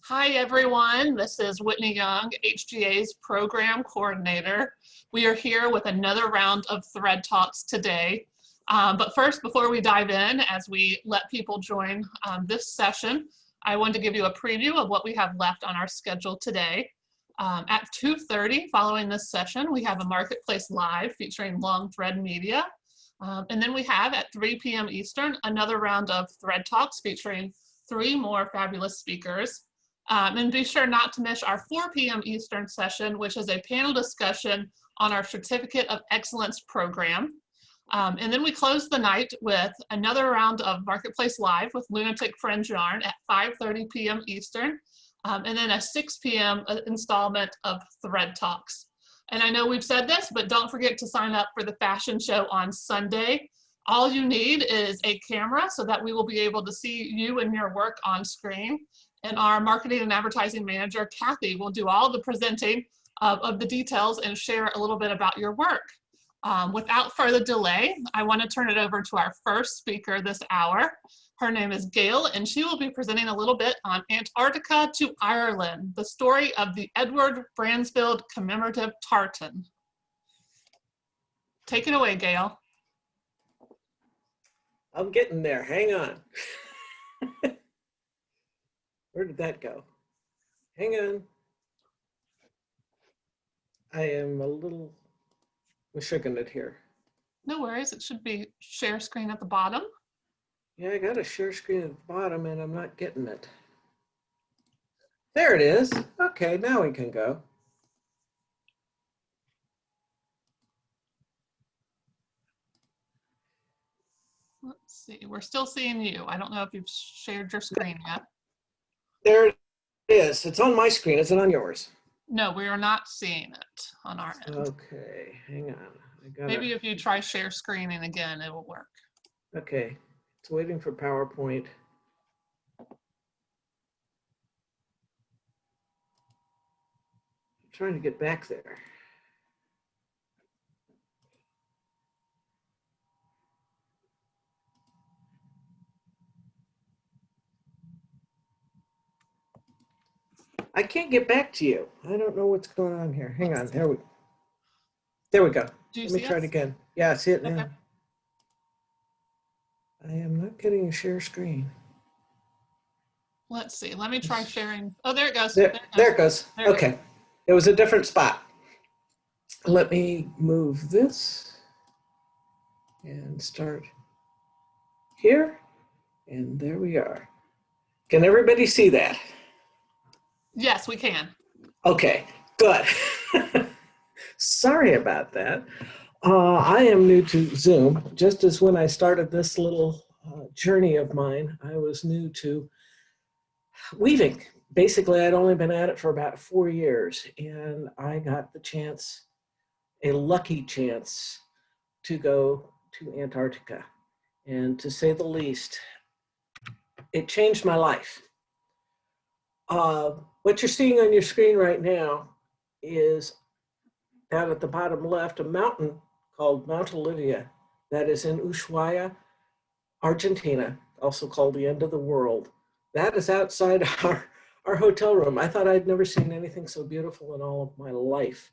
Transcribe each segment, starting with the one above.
Hi everyone, this is Whitney Young, HGA's Program Coordinator. We are here with another round of Thread Talks today. But first, before we dive in, as we let people join this session, I wanted to give you a preview of what we have left on our schedule today. At 2:30, following this session, we have a Marketplace Live featuring Long Thread Media. And then we have at 3 p.m. Eastern, another round of Thread Talks featuring 3 more fabulous speakers. And be sure not to miss our 4 p.m. Eastern session, which is a panel discussion on our Certificate of Excellence program. And then we close the night with another round of Marketplace Live with Lunatic Fringe Yarn at 5:30 p.m. Eastern, and then a 6 p.m. installment of Thread Talks. And I know we've said this, but don't forget to sign up for the fashion show on Sunday. All you need is a camera so that we will be able to see you and your work on screen. And our marketing and advertising manager, Kathy, will do all the presenting of the details and share a little bit about your work. Without further delay, I want to turn it over to our first speaker this hour. Her name is Gail, and she will be presenting a little bit on Antarctica to Ireland, the story of the Edward Bransfield Commemorative Tartan. Take it away, Gail. I'm getting there, hang on. Where did that go? Hang on. I am a little misshapen it here. No worries, it should be share screen at the bottom. Yeah, I got a share screen at the bottom and I'm not getting it. There it is. Okay, now we can go. Let's see, we're still seeing you. I don't know if you've shared your screen yet. There it is. It's on my screen. Is it on yours? No, we are not seeing it on our end. Okay, hang on. Maybe if you try share screening again, it will work. Okay, it's waiting for PowerPoint. I'm trying to get back there. I can't get back to you. I don't know what's going on here. Hang on. There we go. Let me try it again. Yeah, I see it now. Okay. I am not getting a share screen. Let's see. Let me try sharing. Oh, there it goes. There it goes. Okay. It was a different spot. Let me move this and start here. And there we are. Can everybody see that? Yes, we can. Okay, good. Sorry about that. I am new to Zoom. Just as when I started this little journey of mine, I was new to weaving. Basically, I'd only been at it for about 4 years, and I got the chance, a lucky chance, to go to Antarctica. And to say the least, it changed my life. What you're seeing on your screen right now is down at the bottom left, a mountain called Mount Olivia that is in Ushuaia, Argentina, also called the end of the world. That is outside our hotel room. I thought I'd never seen anything so beautiful in all of my life.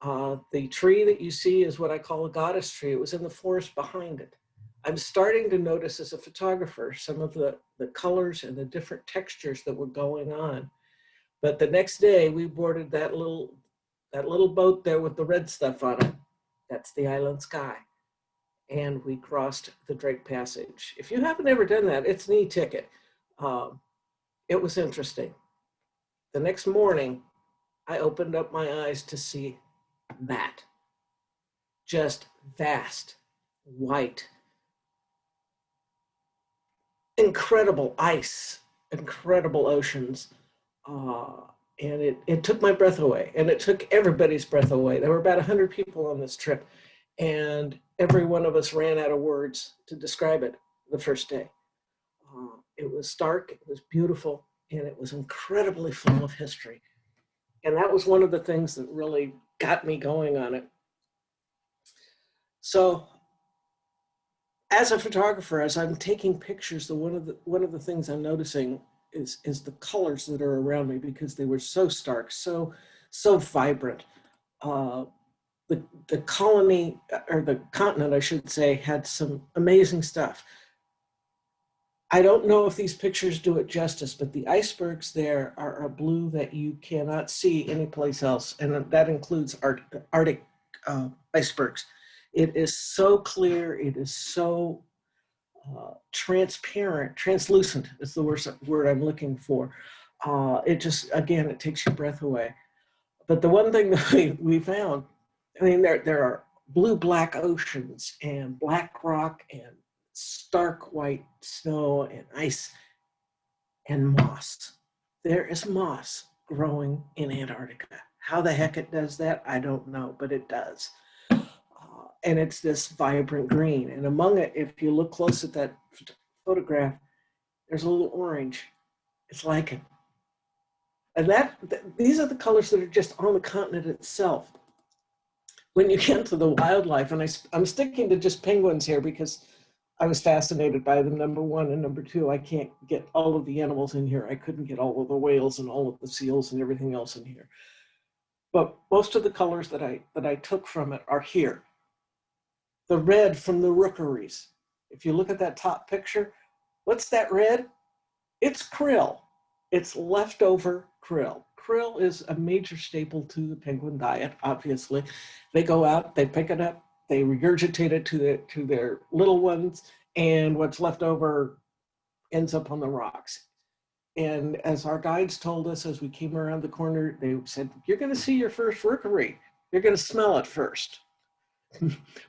The tree that you see is what I call a goddess tree. It was in the forest behind it. I'm starting to notice as a photographer some of the colors and the different textures that were going on. But the next day we boarded that little boat there with the red stuff on it. That's the Island Sky. And we crossed the Drake Passage. If you haven't ever done that, it's an e-ticket. It was interesting. The next morning, I opened up my eyes to see that. Just vast, white, incredible ice, incredible oceans. And it took my breath away, and it took everybody's breath away. There were about 100 people on this trip, and every one of us ran out of words to describe it the first day. It was stark, it was beautiful, and it was incredibly full of history. And that was one of the things that really got me going on it. So as a photographer, as I'm taking pictures, one of the things I'm noticing is the colors that are around me, because they were so stark, so vibrant. Uh, the colony, or the continent, I should say, had some amazing stuff. I don't know if these pictures do it justice, but the icebergs there are a blue that you cannot see anyplace else, and that includes Arctic icebergs. It is so clear, it is so transparent, translucent is the word I'm looking for. It just, again, it takes your breath away. But the one thing that we found, I mean, there are blue-black oceans and black rock and stark white snow and ice and moss. There is moss growing in Antarctica. How the heck it does that, I don't know, but it does. And it's this vibrant green. And among it, if you look close at that photograph, there's a little orange. It's lichen. And these are the colors that are just on the continent itself. When you get to the wildlife, and I'm sticking to just penguins here because I was fascinated by them, number one, and number two, I can't get all of the animals in here. I couldn't get all of the whales and all of the seals and everything else in here. But most of the colors that I took from it are here. The red from the rookeries. If you look at that top picture, what's that red? It's krill. It's leftover krill. Krill is a major staple to the penguin diet, obviously. They go out, they pick it up, they regurgitate it to their little ones, and what's left over ends up on the rocks. And as our guides told us as we came around the corner, they said, you're going to see your first rookery. You're going to smell it first.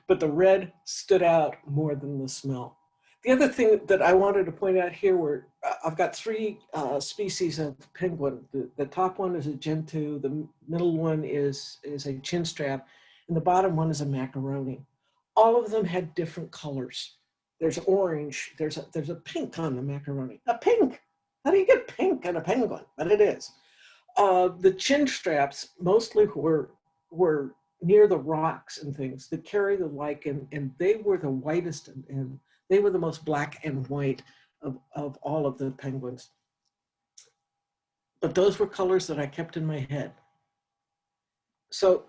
But the red stood out more than the smell. The other thing that I wanted to point out here were, I've got three species of penguin. The top one is a gentoo, the middle one is a chinstrap, and the bottom one is a macaroni. All of them had different colors. There's orange, there's a pink on the macaroni. A pink! How do you get pink on a penguin? But it is. The chinstraps mostly were near the rocks and things that carry the lichen, and they were the whitest, and they were the most black and white of all of the penguins. But those were colors that I kept in my head. So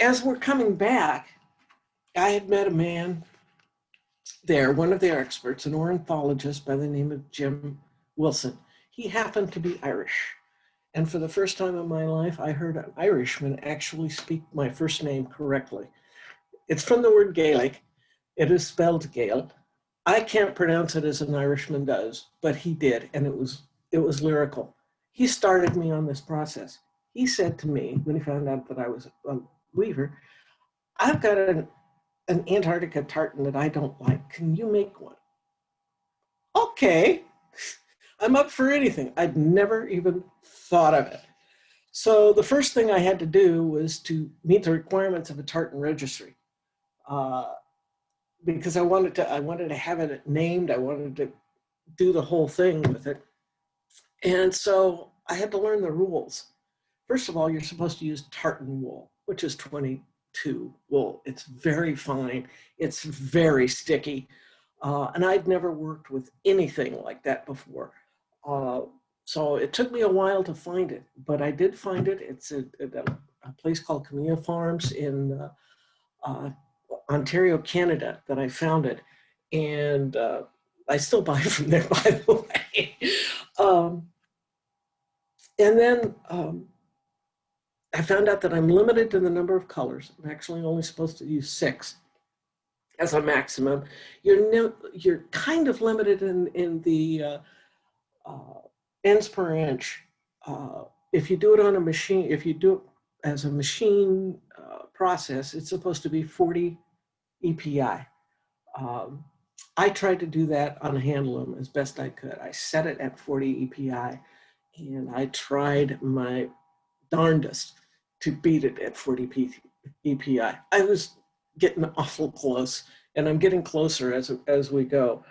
as we're coming back, I had met a man there, one of their experts, an ornithologist by the name of Jim Wilson. He happened to be Irish. And for the first time in my life, I heard an Irishman actually speak my first name correctly. It's from the word Gaelic. It is spelled Gael. I can't pronounce it as an Irishman does, but he did, and it was lyrical. He started me on this process. He said to me, when he found out that I was a weaver, I've got an Antarctica tartan that I don't like. Can you make one? Okay, I'm up for anything. I'd never even thought of it. So the first thing I had to do was to meet the requirements of a tartan registry. Because I wanted to have it named, I wanted to do the whole thing with it. And so I had to learn the rules. First of all, you're supposed to use tartan wool, which is 22 wool. It's very fine, it's very sticky. And I'd never worked with anything like that before. So it took me a while to find it, but I did find it. It's at a place called Camilla Farms in Ontario, Canada, that I found it. And I still buy from there, by the way. And then I found out that I'm limited in the number of colors. I'm actually only supposed to use 6 as a maximum. You're kind of limited in the ends per inch. If you do it on a machine, if you do it as a machine process, it's supposed to be 40 EPI. I tried to do that on a hand loom as best I could. I set it at 40 EPI, and I tried my darndest to beat it at 40 EPI. I was getting awful close, and I'm getting closer as we go.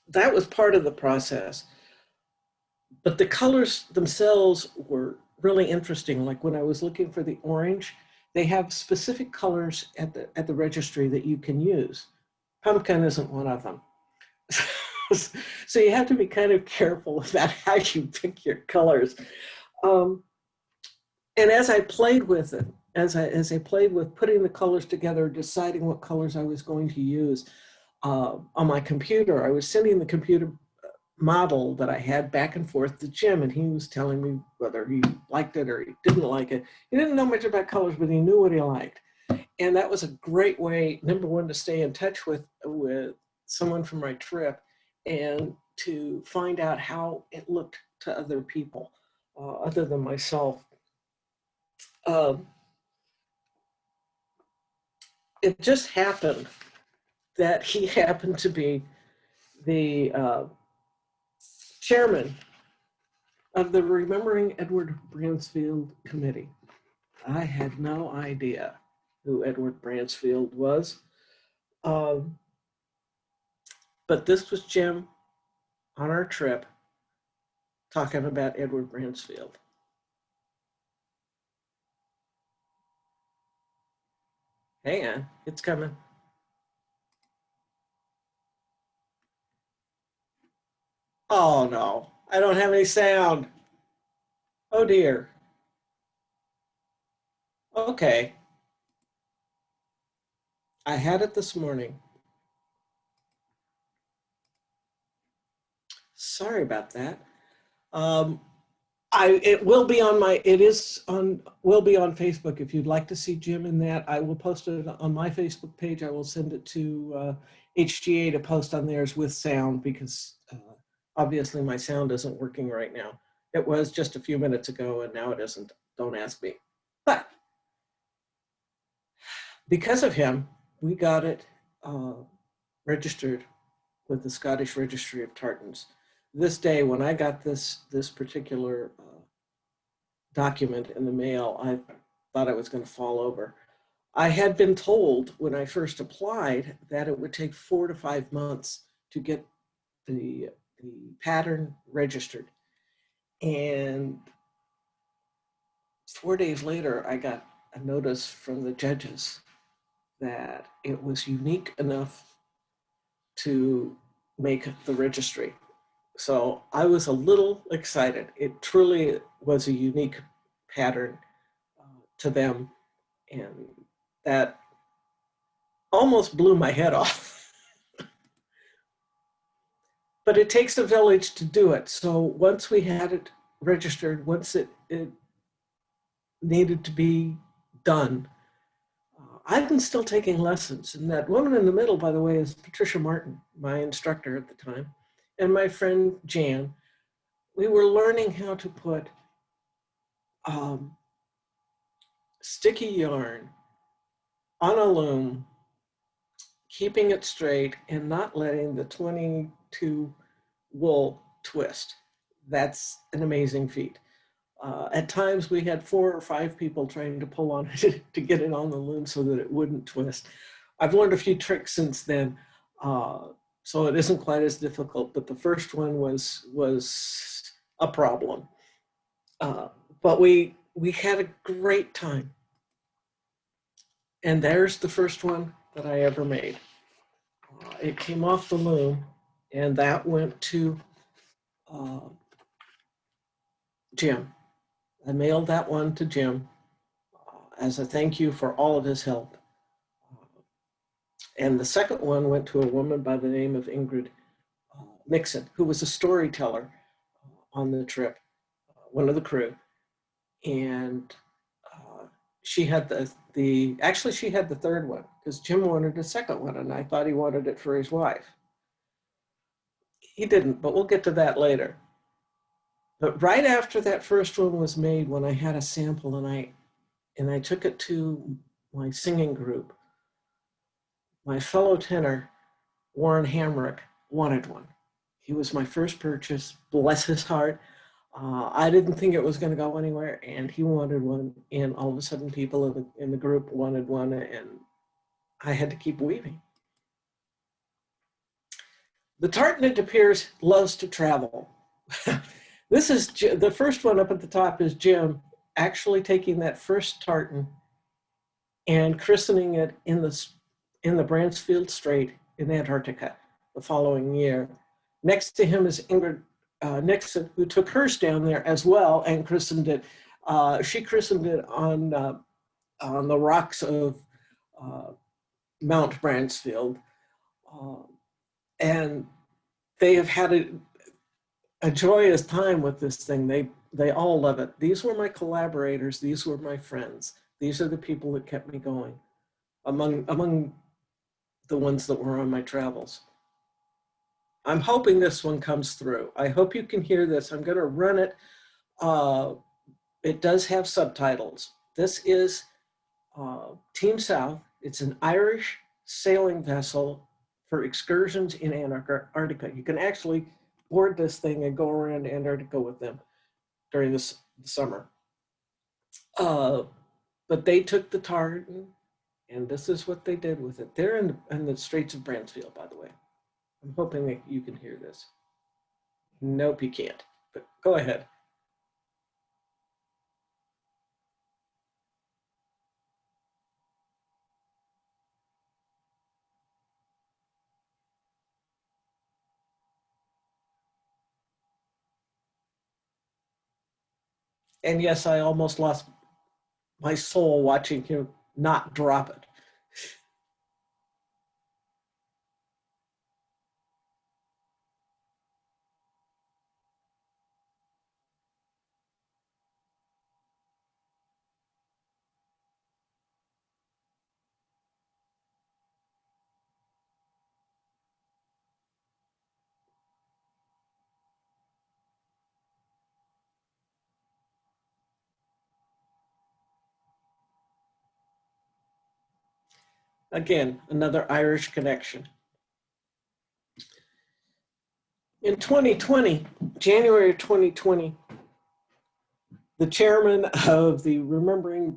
That was part of the process. But the colors themselves were really interesting. Like when I was looking for the orange, they have specific colors at the registry that you can use. Pumpkin isn't one of them. So you have to be kind of careful about how you pick your colors. And as I played with it, as I played with putting the colors together, deciding what colors I was going to use on my computer, I was sending the computer model that I had back and forth to Jim, and he was telling me whether he liked it or he didn't like it. He didn't know much about colors, but he knew what he liked. And that was a great way, number one, to stay in touch with someone from my trip and to find out how it looked to other people other than myself. It just happened that he happened to be the chairman of the Remembering Edward Bransfield Committee. I had no idea who Edward Bransfield was. But this was Jim on our trip talking about Edward Bransfield. Hang on, it's coming. Oh no, I don't have any sound. Oh dear. Okay. I had it this morning. Sorry about that. It will be on will be on Facebook. If you'd like to see Jim in that, I will post it on my Facebook page. I will send it to HGA to post on theirs with sound because obviously my sound isn't working right now. It was just a few minutes ago and now it isn't. Don't ask me. But because of him, we got it registered with the Scottish Registry of Tartans. This day, when I got this particular document in the mail, I thought I was going to fall over. I had been told when I first applied that it would take 4 to 5 months to get the pattern registered. And 4 days later, I got a notice from the judges that it was unique enough to make the registry. So I was a little excited. It truly was a unique pattern to them. And that almost blew my head off. But it takes a village to do it. So once we had it registered, once it needed to be done, I've been still taking lessons. And that woman in the middle, by the way, is Patricia Morton, my instructor at the time, and my friend Jan. We were learning how to put sticky yarn on a loom, keeping it straight and not letting the 22 wool twist. That's an amazing feat. At times we had 4 or 5 people trying to pull on it to get it on the loom so that it wouldn't twist. I've learned a few tricks since then, so it isn't quite as difficult, but the first one was a problem. But we had a great time. And there's the first one that I ever made. It came off the loom, and that went to Jim. I mailed that one to Jim as a thank you for all of his help. And the second one went to a woman by the name of Ingrid Nixon, who was a storyteller on the trip, one of the crew. And she had actually she had the third one because Jim wanted a second one and I thought he wanted it for his wife. He didn't, but we'll get to that later. But right after that first one was made, when I had a sample and I took it to my singing group, my fellow tenor, Warren Hamrick, wanted one. He was my first purchase, bless his heart. I didn't think it was going to go anywhere, and he wanted one, and all of a sudden people in the group wanted one, and I had to keep weaving. The tartan, it appears, loves to travel. This is the first one up at the top is Jim actually taking that first tartan and christening it in the Bransfield Strait in Antarctica. the following year. Next to him is Ingrid Nixon, who took hers down there as well and christened it. She christened it on the rocks of Mount Bransfield. And they have had a joyous time with this thing. They all love it. These were my collaborators. These were my friends. These are the people that kept me going among the ones that were on my travels. I'm hoping this one comes through. I hope you can hear this. I'm going to run it. It does have subtitles. This is Team South. It's an Irish sailing vessel for excursions in Antarctica. You can actually board this thing and go around Antarctica with them during the summer. But they took the Tartan, and this is what they did with it. They're in the Straits of Bransfield, by the way. I'm hoping that you can hear this. Nope, you can't, but go ahead. And yes, I almost lost my soul watching him not drop it. Again, another Irish connection. In 2020, January of 2020, the chairman of the Remembering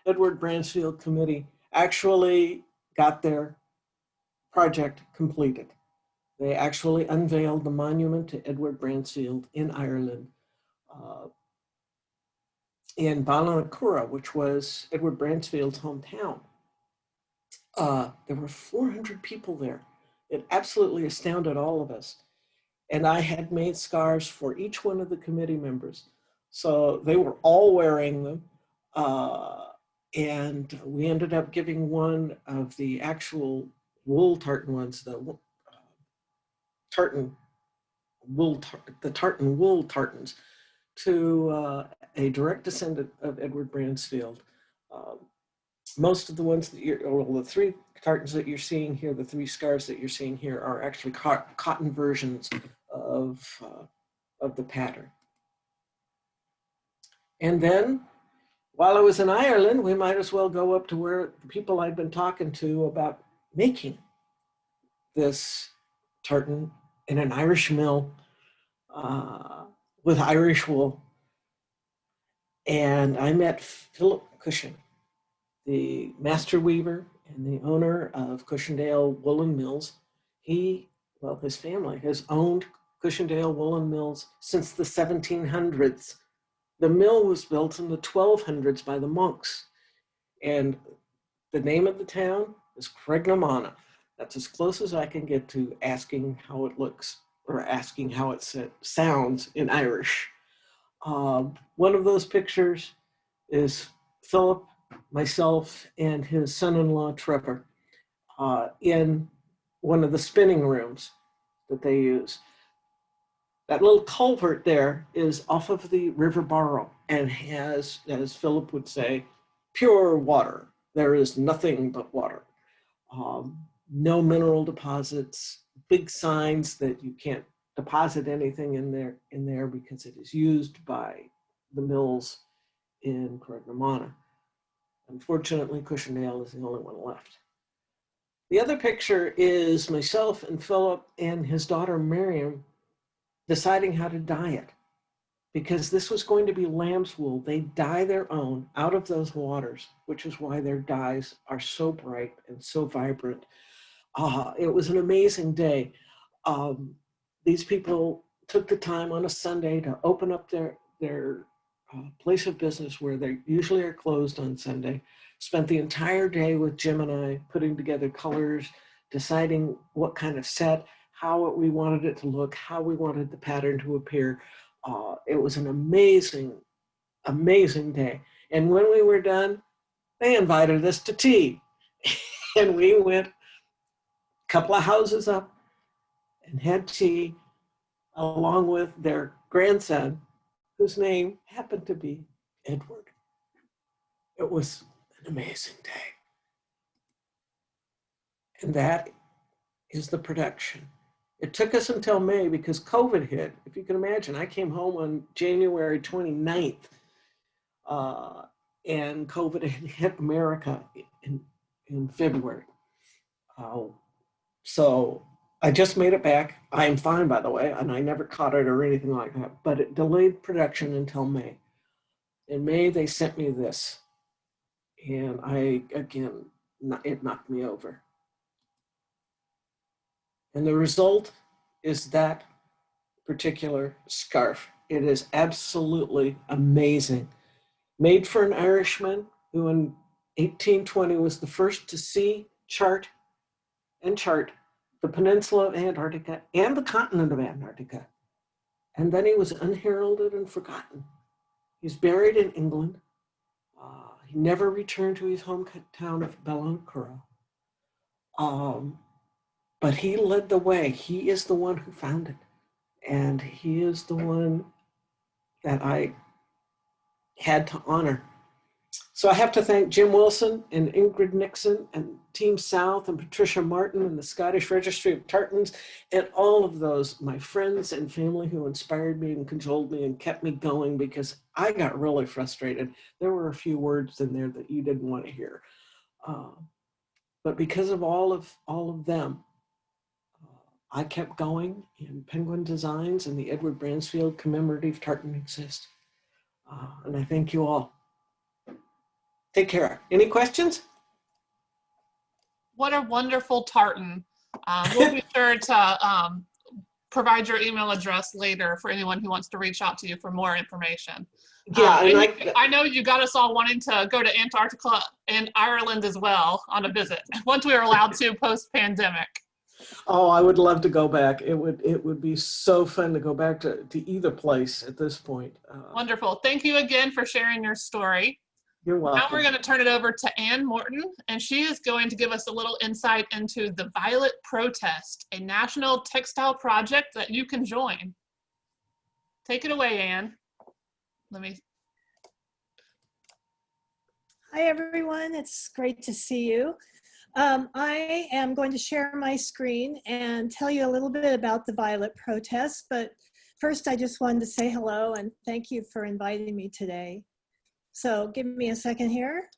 Edward Bransfield Committee actually got their project completed. They actually unveiled the monument to Edward Bransfield in Ireland, in Ballinacurra, which was Edward Bransfield's hometown. There were 400 people there. It absolutely astounded all of us. And I had made scarves for each one of the committee members. So they were all wearing them. And we ended up giving one of the actual wool tartan ones, the Tartan wool tartans, to a direct descendant of Edward Bransfield. Most of the ones that the three tartans that you're seeing here, the three scarves that you're seeing here, are actually cotton versions of the pattern. And then, while I was in Ireland, we might as well go up to where the people I'd been talking to about making this tartan in an Irish mill with Irish wool. And I met Philip Cushing, the master weaver and the owner of Cushiondale Woolen Mills. His family has owned Cushiondale Woolen Mills since the 1700s. The mill was built in the 1200s by the monks. And the name of the town is Craignamanagh. That's as close as I can get to asking how it looks or asking how it sounds in Irish. One of those pictures is Philip, myself, and his son-in-law, Trevor, in one of the spinning rooms that they use. That little culvert there is off of the River Barrow and has, as Philip would say, pure water. There is nothing but water. No mineral deposits, big signs that you can't deposit anything in there because it is used by the mills in Craignamanagh. Unfortunately, Cushiondale is the only one left. The other picture is myself and Philip and his daughter Miriam deciding how to dye it, because this was going to be lamb's wool. They dye their own out of those waters, which is why their dyes are so bright and so vibrant. It was an amazing day. These people took the time on a Sunday to open up their place of business where they usually are closed on Sunday, spent the entire day with Jim and I putting together colors, deciding what kind of set, how we wanted it to look, how we wanted the pattern to appear. It was an amazing, amazing day. And when we were done, they invited us to tea. And we went a couple of houses up and had tea along with their grandson, whose name happened to be Edward. It was an amazing day. And that is the production. It took us until May because COVID hit. If you can imagine, I came home on January 29th, and COVID had hit America in February. So I just made it back. I am fine, by the way, and I never caught it or anything like that, but it delayed production until May. In May, they sent me this, and it knocked me over. And the result is that particular scarf. It is absolutely amazing. Made for an Irishman who in 1820 was the first to see, chart the peninsula of Antarctica and the continent of Antarctica. And then he was unheralded and forgotten. He's buried in England. He never returned to his hometown of Belloncurra. But he led the way. He is the one who found it. And he is the one that I had to honor. So I have to thank Jim Wilson and Ingrid Nixon and Team South and Patricia Morton and the Scottish Registry of Tartans and all of those, my friends and family who inspired me and cajoled me and kept me going because I got really frustrated. There were a few words in there that you didn't want to hear. But because of all of them, I kept going, and Penguin Designs and the Edward Bransfield Commemorative Tartan exist. And I thank you all. Take care. Any questions? What a wonderful tartan. We'll be sure to provide your email address later for anyone who wants to reach out to you for more information. Yeah, I know you got us all wanting to go to Antarctica and Ireland as well on a visit once we are allowed to post-pandemic. Oh, I would love to go back. It would be so fun to go back to either place at this point. Wonderful. Thank you again for sharing your story. You're welcome. Now we're going to turn it over to Ann Morton, and she is going to give us a little insight into the Violet Protest, a national textile project that you can join. Take it away, Ann. Hi, everyone. It's great to see you. I am going to share my screen and tell you a little bit about the Violet Protest, but first I just wanted to say hello and thank you for inviting me today. So give me a second here.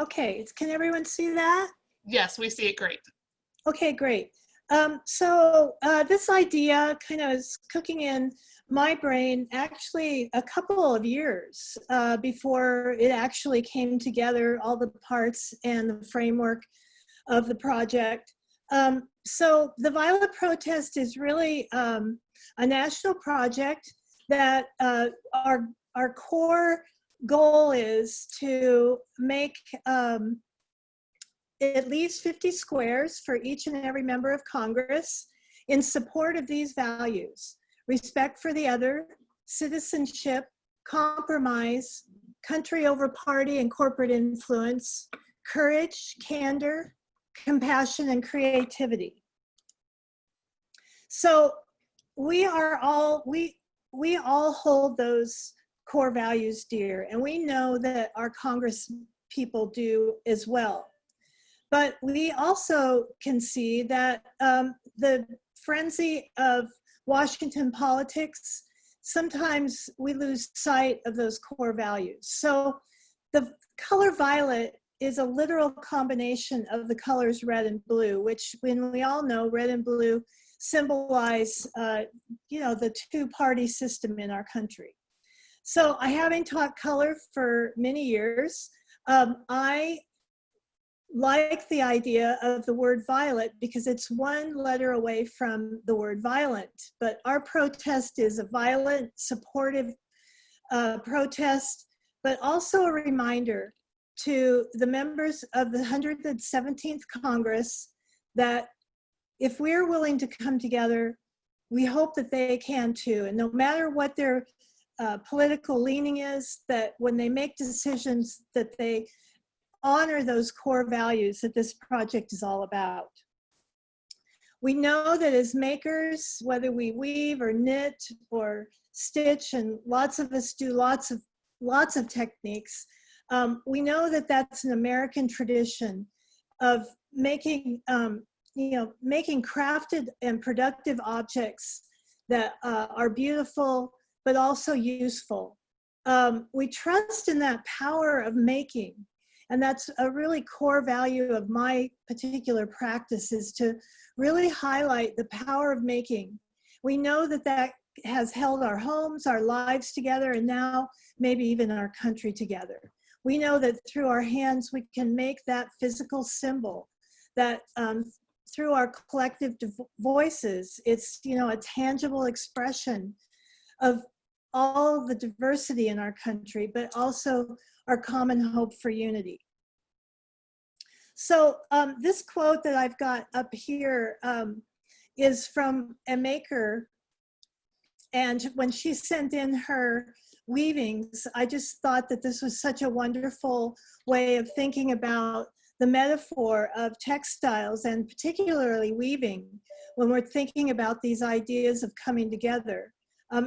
Okay, can everyone see that? Yes, we see it great. Okay, great. So this idea kind of is cooking in my brain actually a couple of years before it actually came together, all the parts and the framework of the project. So the Violet Protest is really a national project that our core goal is to make at least 50 squares for each and every member of Congress in support of these values: respect for the other, citizenship, compromise, country over party and corporate influence, courage, candor, compassion, and creativity. So we all hold those core values dear, and we know that our Congress people do as well. But we also can see that the frenzy of Washington politics, sometimes we lose sight of those core values. So the color violet is a literal combination of the colors red and blue, which, when we all know, red and blue symbolize, the two-party system in our country. So having taught color for many years, I like the idea of the word violet because it's one letter away from the word violent. But our protest is a violent, supportive protest, but also a reminder to the members of the 117th Congress that if we're willing to come together, we hope that they can too. And no matter what their political leaning is, that when they make decisions, that they honor those core values that this project is all about. We know that as makers, whether we weave or knit or stitch, and lots of us do lots of techniques, we know that that's an American tradition of making, making crafted and productive objects that are beautiful, but also useful. We trust in that power of making. And that's a really core value of my particular practice, is to really highlight the power of making. We know that that has held our homes, our lives together, and now maybe even our country together. We know that through our hands, we can make that physical symbol, that through our collective voices, it's, a tangible expression of all the diversity in our country, but also our common hope for unity. So this quote that I've got up here is from a maker, and when she sent in her weavings, I just thought that this was such a wonderful way of thinking about the metaphor of textiles, and particularly weaving, when we're thinking about these ideas of coming together.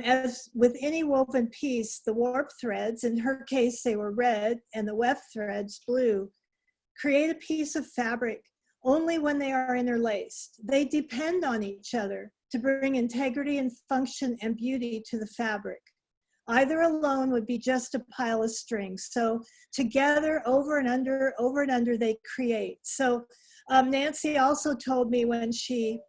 As with any woven piece, the warp threads, in her case they were red, and the weft threads blue, create a piece of fabric only when they are interlaced. They depend on each other to bring integrity and function and beauty to the fabric. Either alone would be just a pile of strings. So together, over and under, they create. So Nancy also told me when she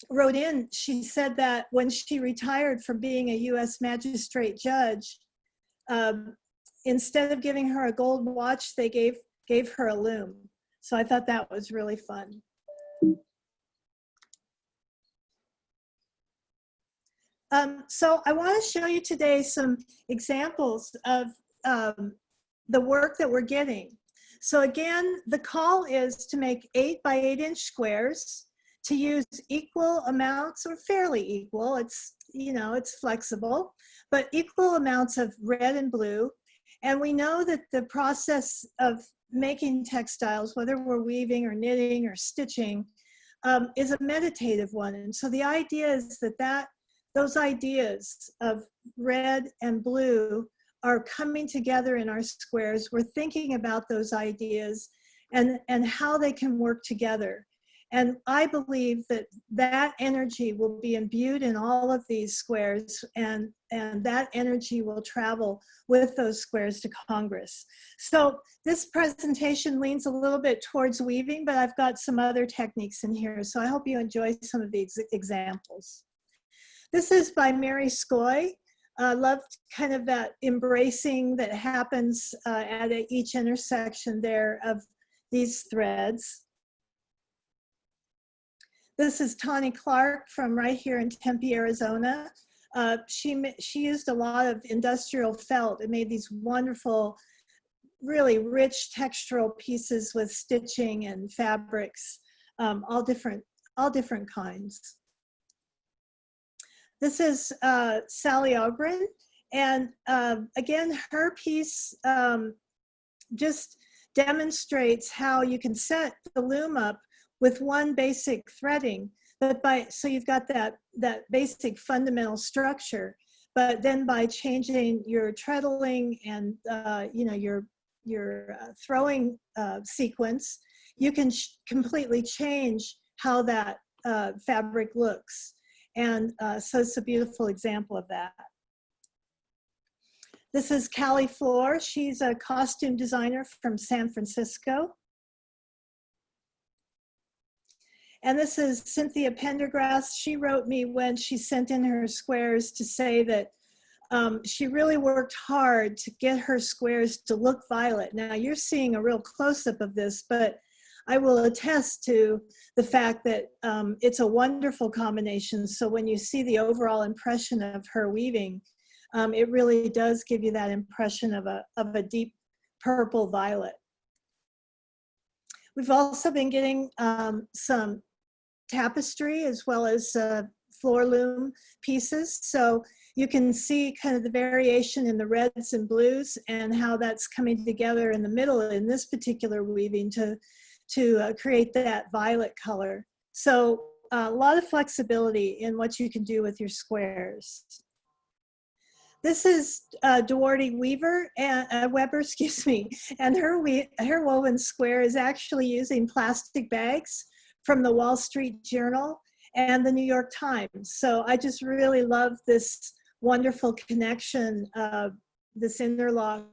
wrote in, she said that when she retired from being a U.S. magistrate judge, instead of giving her a gold watch, they gave her a loom. So I thought that was really fun. So I want to show you today some examples of the work that we're getting. So again, the call is to make 8 by 8 inch squares, to use equal amounts, or fairly equal, it's, it's flexible, but equal amounts of red and blue. And we know that the process of making textiles, whether we're weaving or knitting or stitching, is a meditative one. And so the idea is that those ideas of red and blue are coming together in our squares. We're thinking about those ideas and how they can work together. And I believe that energy will be imbued in all of these squares, and that energy will travel with those squares to Congress. So this presentation leans a little bit towards weaving, but I've got some other techniques in here. So I hope you enjoy some of these examples. This is by Mary Skoy. I loved kind of that embracing that happens at each intersection there of these threads. This is Tawny Clark from right here in Tempe, Arizona. She used a lot of industrial felt and made these wonderful, really rich textural pieces with stitching and fabrics, all different kinds. This is Sally Aubry, and again, her piece just demonstrates how you can set the loom up with one basic threading, so you've got that basic fundamental structure, but then by changing your treadling and your throwing sequence, you can completely change how that fabric looks. And so it's a beautiful example of that. This is Callie Floor. She's a costume designer from San Francisco. And this is Cynthia Pendergrass. She wrote me when she sent in her squares to say that she really worked hard to get her squares to look violet. Now you're seeing a real close-up of this, but I will attest to the fact that it's a wonderful combination. So when you see the overall impression of her weaving, it really does give you that impression of a deep purple violet. We've also been getting some tapestry as well as floor loom pieces. So you can see kind of the variation in the reds and blues and how that's coming together in the middle in this particular weaving to create that violet color. So a lot of flexibility in what you can do with your squares. This is Duarte Weaver and Weber, excuse me, and her woven square is actually using plastic bags from the Wall Street Journal and the New York Times. So I just really love this wonderful connection of this interlock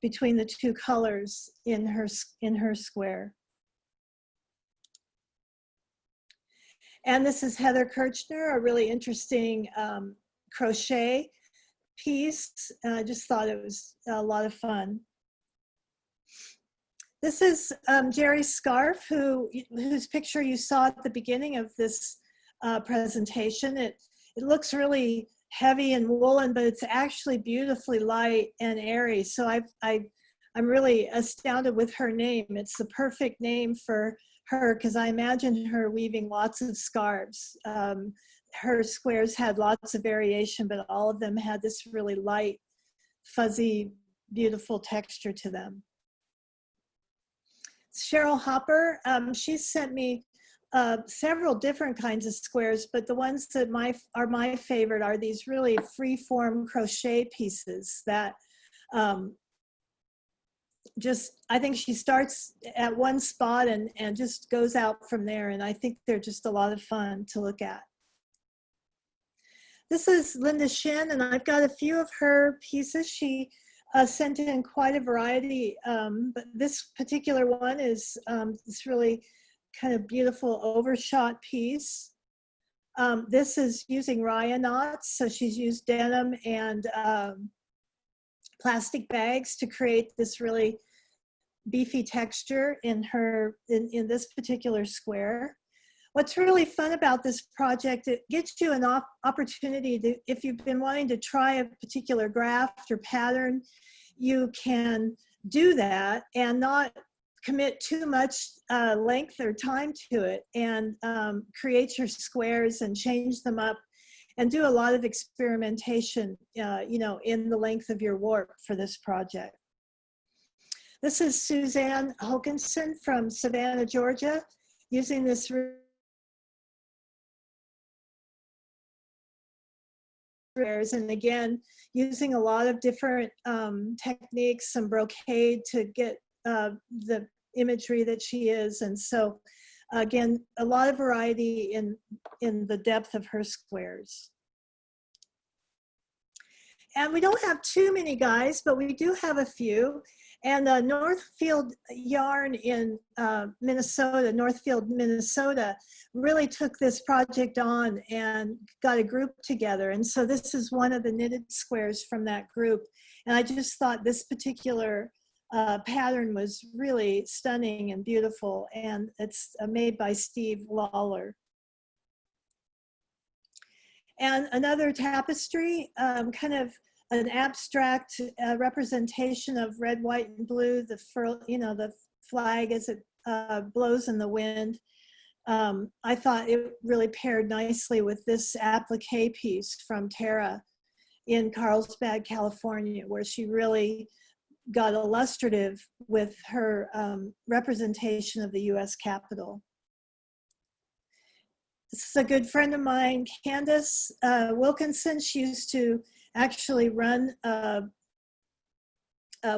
between the two colors in her square. And this is Heather Kirchner, a really interesting crochet piece. I just thought it was a lot of fun. This is Jerry Scarf, whose picture you saw at the beginning of this presentation. It looks really heavy and woolen, but it's actually beautifully light and airy. So I'm really astounded with her name. It's the perfect name for her because I imagine her weaving lots of scarves. Her squares had lots of variation, but all of them had this really light, fuzzy, beautiful texture to them. Cheryl Hopper, she sent me several different kinds of squares, but the ones that are my favorite are these really free-form crochet pieces that I think she starts at one spot and just goes out from there, and I think they're just a lot of fun to look at. This is Linda Shin, and I've got a few of her pieces. She sent in quite a variety, but this particular one is this really kind of beautiful overshot piece. This is using raya knots, so she's used denim and plastic bags to create this really beefy texture in this particular square. What's really fun about this project, it gets you an opportunity to, if you've been wanting to try a particular graft or pattern, you can do that and not commit too much length or time to it, and create your squares and change them up and do a lot of experimentation, in the length of your warp for this project. This is Suzanne Hokinson from Savannah, Georgia, using this and again, using a lot of different techniques, some brocade to get the imagery that she is. And so again, a lot of variety in the depth of her squares. And we don't have too many guys, but we do have a few. And Northfield Yarn in Minnesota, Northfield, Minnesota, really took this project on and got a group together. And so this is one of the knitted squares from that group. And I just thought this particular pattern was really stunning and beautiful. And it's made by Steve Lawler. And another tapestry, kind of an abstract representation of red, white, and blue, the flag as it blows in the wind. I thought it really paired nicely with this applique piece from Tara in Carlsbad, California, where she really got illustrative with her representation of the US Capitol. This is a good friend of mine, Candace Wilkinson. She used to actually run a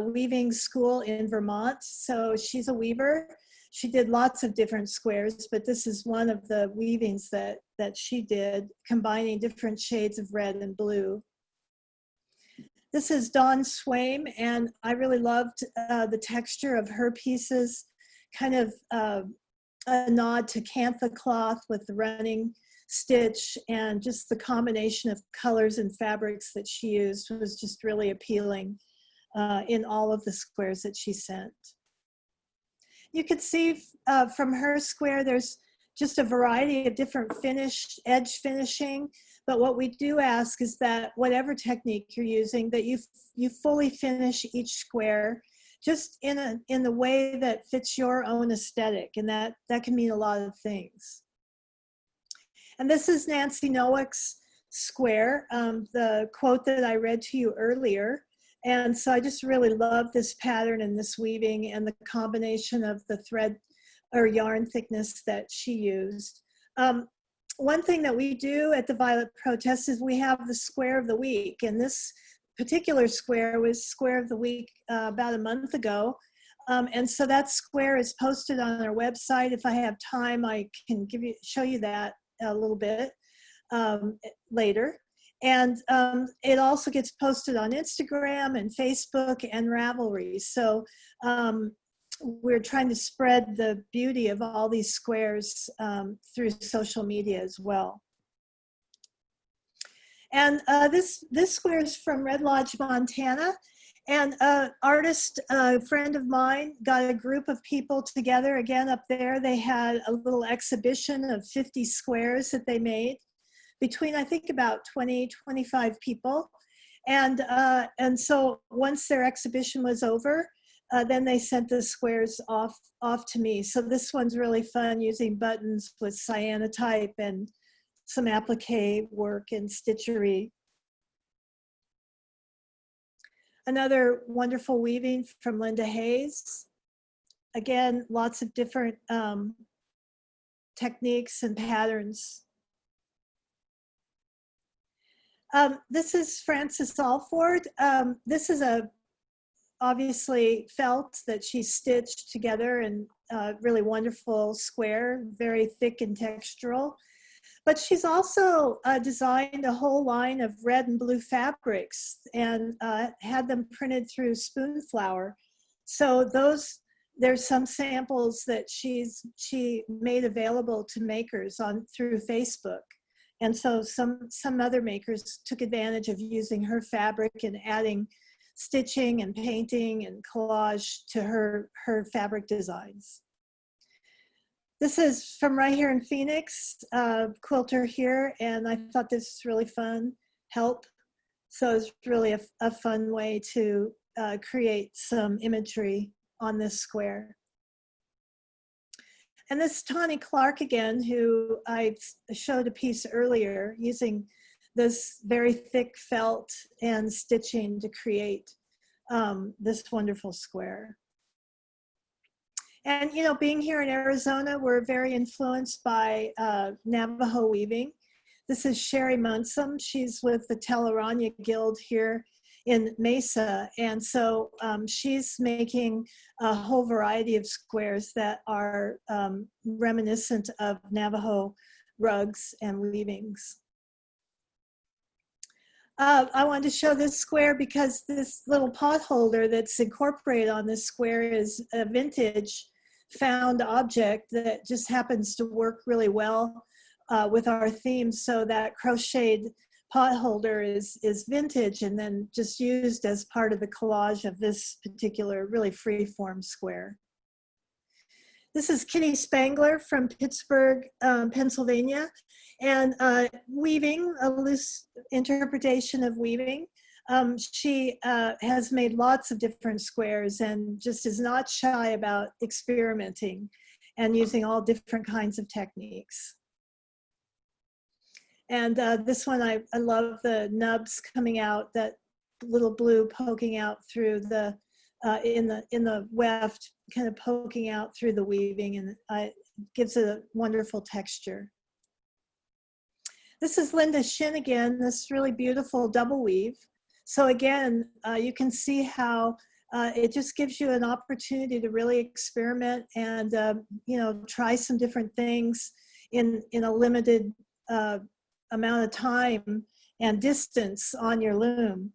weaving school in Vermont. So she's a weaver. She did lots of different squares, but this is one of the weavings that she did, combining different shades of red and blue. This is Dawn Swaim, and I really loved the texture of her pieces, kind of a nod to Cantha cloth with the running stitch, and just the combination of colors and fabrics that she used was just really appealing in all of the squares that she sent. You could see from her square, there's just a variety of different edge finishing, but what we do ask is that whatever technique you're using, that you fully finish each square just in the way that fits your own aesthetic, and that can mean a lot of things. And this is Nancy Noeck's square, the quote that I read to you earlier. And so I just really love this pattern and this weaving and the combination of the thread or yarn thickness that she used. One thing that we do at the Violet Protest is we have the square of the week, and this particular square was square of the week about a month ago. And so that square is posted on our website. If I have time, I can show you that a little bit later. And it also gets posted on Instagram and Facebook and Ravelry. So we're trying to spread the beauty of all these squares through social media as well. And this square is from Red Lodge, Montana. And an artist, a friend of mine, got a group of people together. Again, up there, they had a little exhibition of 50 squares that they made between, I think, about 20, 25 people. And so once their exhibition was over, then they sent the squares off to me. So this one's really fun, using buttons with cyanotype and some applique work and stitchery. Another wonderful weaving from Linda Hayes. Again, lots of different techniques and patterns. This is Frances Alford. This is obviously felt that she stitched together, and really wonderful square, very thick and textural. But she's also designed a whole line of red and blue fabrics and had them printed through spoon flower. So there's some samples that she made available to makers through Facebook. And so some other makers took advantage of using her fabric and adding stitching and painting and collage to her fabric designs. This is from right here in Phoenix, quilter here, and I thought this was really fun, help. So it's really a fun way to create some imagery on this square. And this is Tawny Clark again, who I showed a piece earlier, using this very thick felt and stitching to create this wonderful square. And, you know, being here in Arizona, we're very influenced by Navajo weaving. This is Sherry Munsum. She's with the Tellerania Guild here in Mesa. And so she's making a whole variety of squares that are reminiscent of Navajo rugs and weavings. I wanted to show this square because this little pot holder that's incorporated on this square is a vintage found object that just happens to work really well with our theme. So that crocheted pot holder is vintage and then just used as part of the collage of this particular really free-form square. This is Kitty Spangler from Pittsburgh, Pennsylvania, and weaving, a loose interpretation of weaving. She has made lots of different squares and just is not shy about experimenting and using all different kinds of techniques. And this one, I love the nubs coming out, that little blue poking out through the, in the weft, kind of poking out through the weaving, and it gives it a wonderful texture. This is Linda Shin again, this really beautiful double weave. So again, you can see how it just gives you an opportunity to really experiment and you know, try some different things in a limited amount of time and distance on your loom.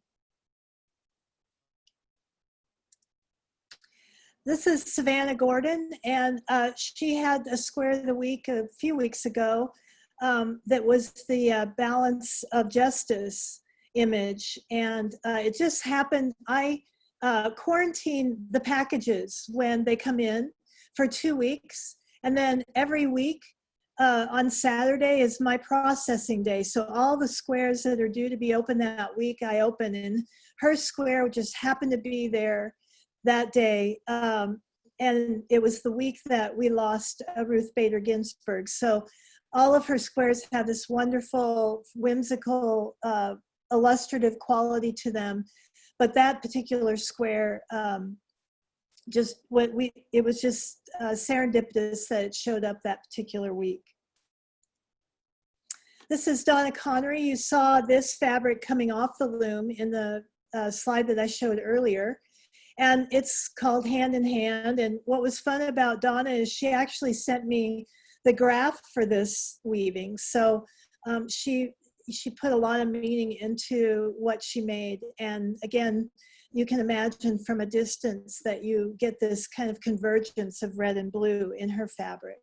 This is Savannah Gordon, and she had a square of the week a few weeks ago that was the balance of justice image. And it just happened, I quarantine the packages when they come in for 2 weeks. And then every week on Saturday is my processing day. So all the squares that are due to be open that week, I open, and her square just happened to be there that day. And it was the week that we lost Ruth Bader Ginsburg. So all of her squares have this wonderful, whimsical, illustrative quality to them. But that particular square, it was just serendipitous that it showed up that particular week. This is Donna Connery. You saw this fabric coming off the loom in the slide that I showed earlier. And it's called Hand in Hand. And what was fun about Donna is she actually sent me the graph for this weaving. So she put a lot of meaning into what she made. And again, you can imagine from a distance that you get this kind of convergence of red and blue in her fabric.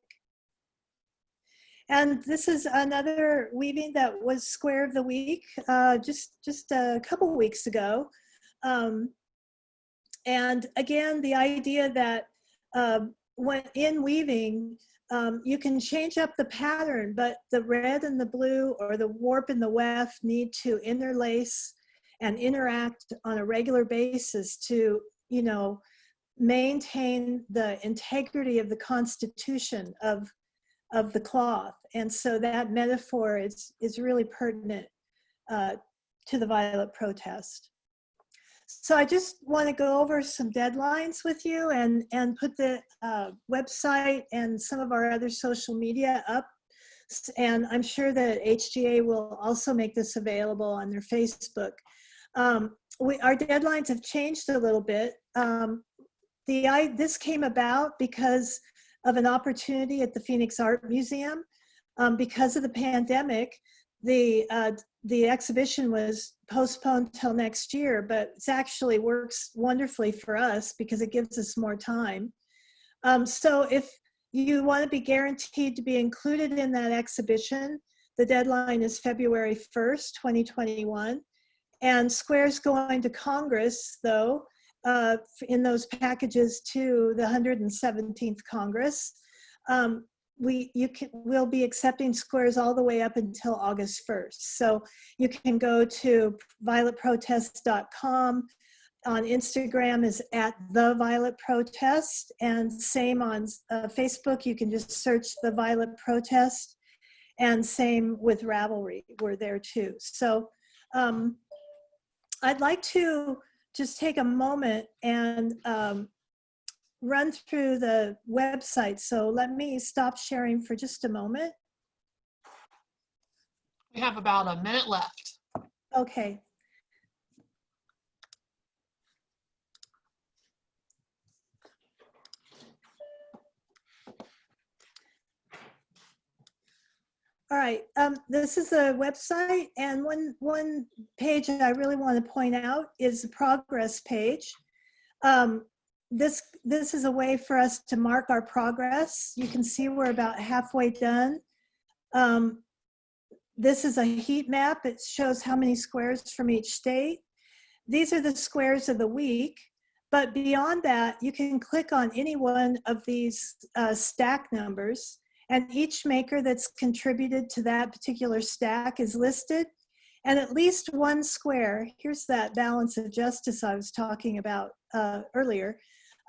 And this is another weaving that was square of the week just a couple weeks ago. And again, the idea that when in weaving, you can change up the pattern, but the red and the blue or the warp and the weft need to interlace and interact on a regular basis to, you know, maintain the integrity of the constitution of the cloth. And so that metaphor is really pertinent to the Violet Protest. So I just want to go over some deadlines with you and put the website and some of our other social media up. And I'm sure that HGA will also make this available on their Facebook. Our deadlines have changed a little bit. This came about because of an opportunity at the Phoenix Art Museum. Because of the pandemic, the exhibition was postponed till next year, but it actually works wonderfully for us because it gives us more time. So if you want to be guaranteed to be included in that exhibition, the deadline is February 1st, 2021. And squares going to Congress, though, in those packages to the 117th Congress, we'll be accepting squares all the way up until August 1st. So you can go to violetprotest.com. On Instagram is @TheVioletProtest, and same on Facebook. You can just search The Violet Protest, and same with Ravelry. We're there too. So I'd like to just take a moment and run through the website. So let me stop sharing for just a moment. We have about a minute left. Okay. All right, this is a website, and one page that I really want to point out is the progress page. This is a way for us to mark our progress. You can see we're about halfway done. This is a heat map. It shows how many squares from each state. These are the squares of the week, but beyond that, you can click on any one of these stack numbers, and each maker that's contributed to that particular stack is listed. And at least one square, here's that balance of justice I was talking about earlier,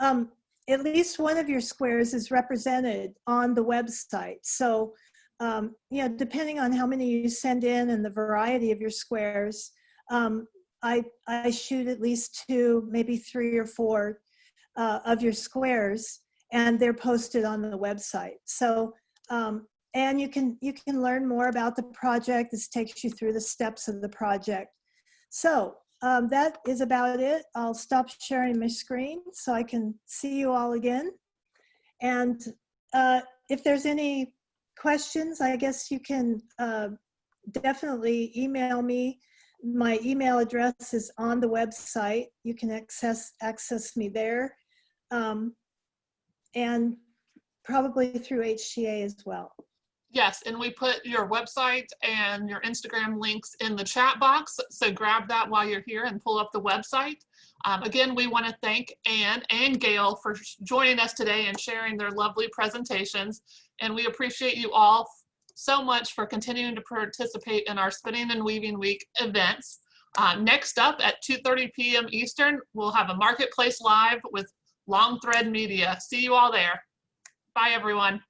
at least one of your squares is represented on the website. So, you know, depending on how many you send in and the variety of your squares, I shoot at least 2, maybe 3 or 4 of your squares, and they're posted on the website. So, and you can learn more about the project. This takes you through the steps of the project. So that is about it. I'll stop sharing my screen so I can see you all again. And if there's any questions, I guess you can definitely email me. My email address is on the website. You can access me there. and probably through HTA as well. Yes, and we put your website and your Instagram links in the chat box, so grab that while you're here and pull up the website. Again, we want to thank Anne and Gail for joining us today and sharing their lovely presentations, and we appreciate you all so much for continuing to participate in our Spinning and Weaving Week events. Next up at 2:30 p.m. Eastern, we'll have a Marketplace Live with Long Thread Media. See you all there. Bye, everyone.